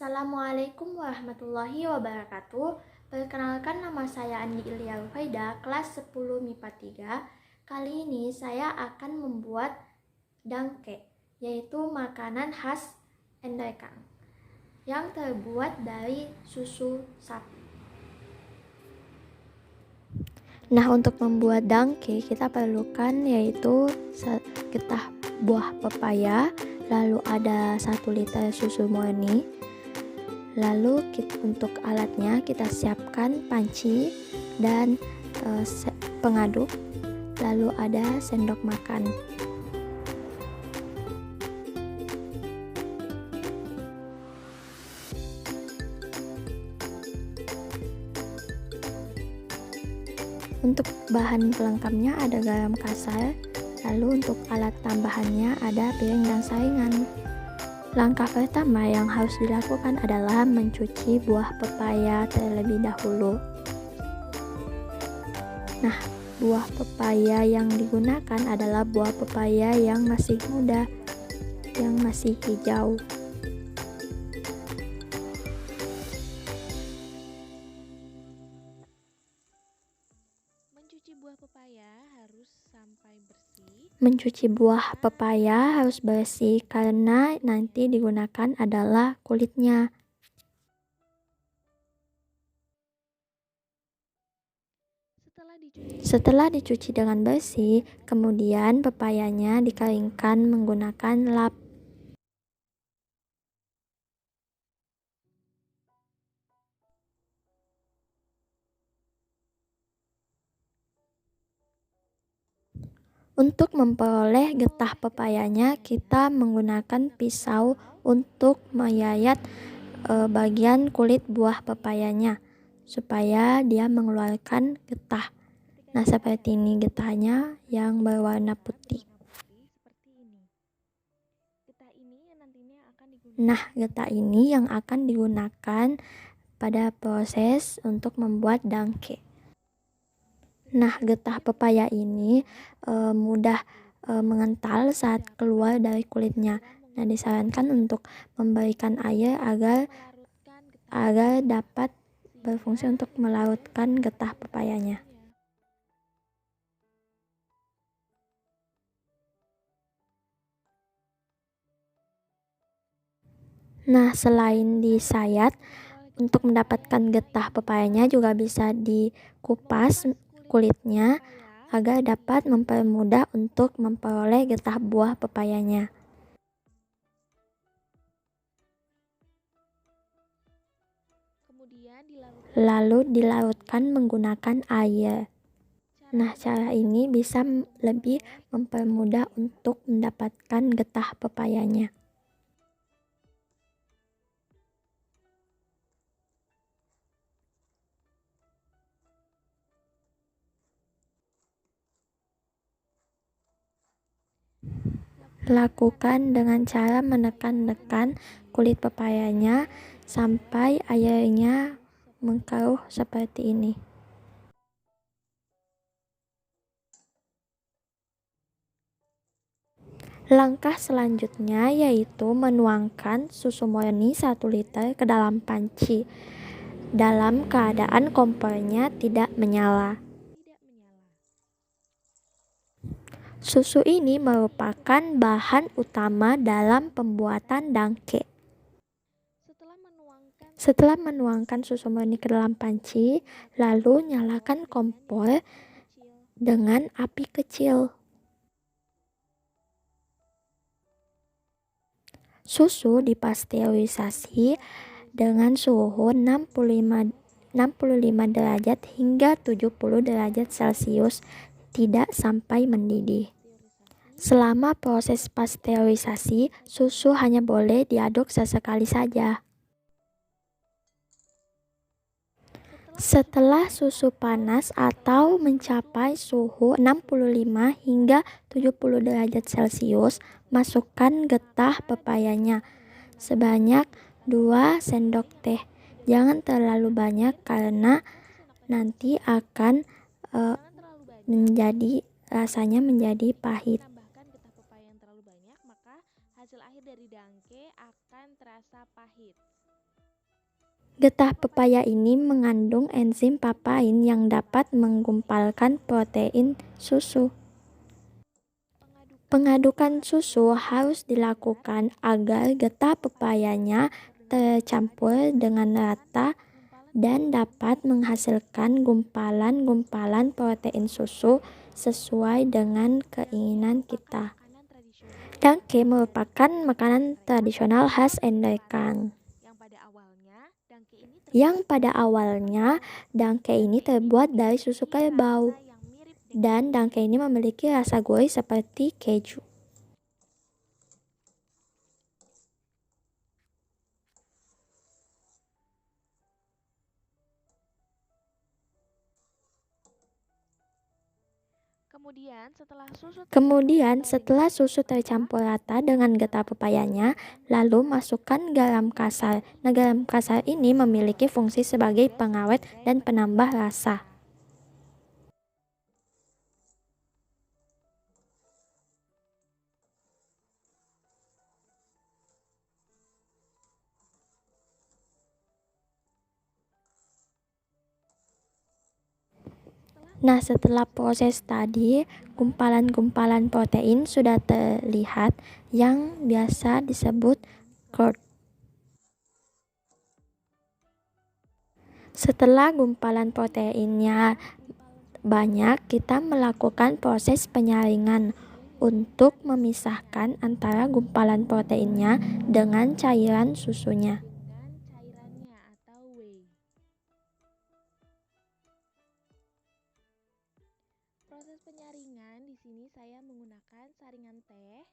Assalamualaikum warahmatullahi wabarakatuh. Perkenalkan, nama saya Andi Ilya Rufaida, kelas 10 MIPA 3. Kali ini saya akan membuat dangke, yaitu makanan khas Endrekang yang terbuat dari susu sapi. Nah, untuk membuat dangke kita perlukan yaitu getah buah pepaya, lalu ada 1 liter susu murni. Lalu untuk alatnya kita siapkan panci dan pengaduk, lalu ada sendok makan. Untuk bahan pelengkapnya ada garam kasar, lalu untuk alat tambahannya ada piring dan saringan. Langkah pertama yang harus dilakukan adalah mencuci buah pepaya terlebih dahulu. Nah, buah pepaya yang digunakan adalah buah pepaya yang masih muda, yang masih hijau. Mencuci buah pepaya harus sampai bersih. Mencuci buah pepaya harus bersih karena nanti digunakan adalah kulitnya. Setelah dicuci dengan bersih, kemudian pepayanya dikeringkan menggunakan lap. Untuk memperoleh getah pepayanya, kita menggunakan pisau untuk meyayat bagian kulit buah pepayanya supaya dia mengeluarkan getah. Nah, seperti ini getahnya yang berwarna putih. Nah, getah ini yang akan digunakan pada proses untuk membuat dangke. Nah, getah pepaya ini mudah mengental saat keluar dari kulitnya. Nah, disarankan untuk memberikan air agar dapat berfungsi untuk melarutkan getah pepayanya. Nah, selain disayat, untuk mendapatkan getah pepayanya juga bisa dikupas kulitnya agar dapat mempermudah untuk memperoleh getah buah pepayanya. Lalu dilarutkan menggunakan air. Nah, cara ini bisa lebih mempermudah untuk mendapatkan getah pepayanya. Lakukan dengan cara menekan-nekan kulit pepayanya sampai airnya mengkeruh seperti ini. Langkah selanjutnya yaitu menuangkan susu murni 1 liter ke dalam panci dalam keadaan kompornya tidak menyala. Susu ini merupakan bahan utama dalam pembuatan dangke. Setelah menuangkan susu murni ke dalam panci, lalu nyalakan kompor dengan api kecil. Susu dipasteurisasi dengan suhu 65 derajat hingga 70 derajat Celcius, tidak sampai mendidih. Selama proses pasteurisasi, susu hanya boleh diaduk sesekali saja. Setelah susu panas atau mencapai suhu 65 hingga 70 derajat Celcius, masukkan getah pepayanya sebanyak 2 sendok teh. Jangan terlalu banyak karena nanti akan rasanya menjadi pahit. Tambahkan getah pepaya yang terlalu banyak, maka hasil akhir dari dangke akan terasa pahit. Getah pepaya ini mengandung enzim papain yang dapat menggumpalkan protein susu. Pengadukan susu harus dilakukan agar getah pepayanya tercampur dengan rata dan dapat menghasilkan gumpalan-gumpalan protein susu sesuai dengan keinginan kita. Dangke merupakan makanan tradisional khas Enderkang. Yang pada awalnya, dangke ini terbuat dari susu kerbau. Dan dangke ini memiliki rasa gurih seperti keju. Kemudian setelah susu tercampur rata dengan getah pepayanya, lalu masukkan garam kasar. Nah, garam kasar ini memiliki fungsi sebagai pengawet dan penambah rasa. Nah, setelah proses tadi, gumpalan-gumpalan protein sudah terlihat yang biasa disebut curd. Setelah gumpalan proteinnya banyak, kita melakukan proses penyaringan untuk memisahkan antara gumpalan proteinnya dengan cairan susunya. Proses penyaringan di sini saya menggunakan saringan teh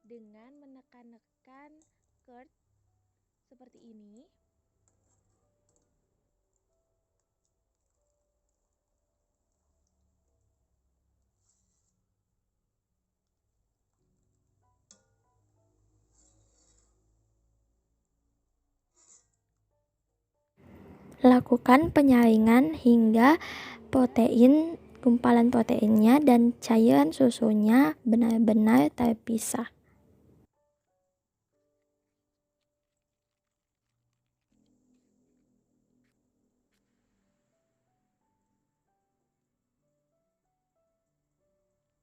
dengan menekan-nekan curd seperti ini. Lakukan penyaringan hingga gumpalan proteinnya dan cairan susunya benar-benar terpisah.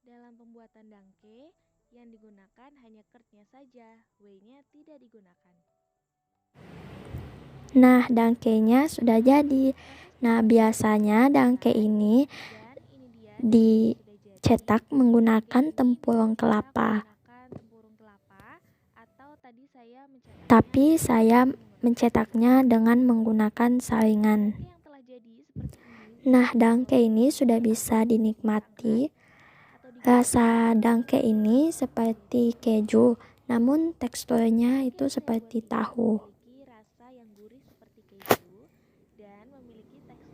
Dalam pembuatan dangke, yang digunakan hanya curd-nya saja, whey-nya tidak digunakan. Nah, dangkenya sudah jadi. Nah, biasanya dangke ini dicetak menggunakan tempurung kelapa. Tapi saya mencetaknya dengan menggunakan saringan. Nah, dangke ini sudah bisa dinikmati. Rasa dangke ini seperti keju, namun teksturnya itu seperti tahu.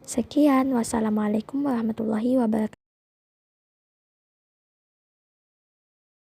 Sekian, wassalamualaikum warahmatullahi wabarakatuh.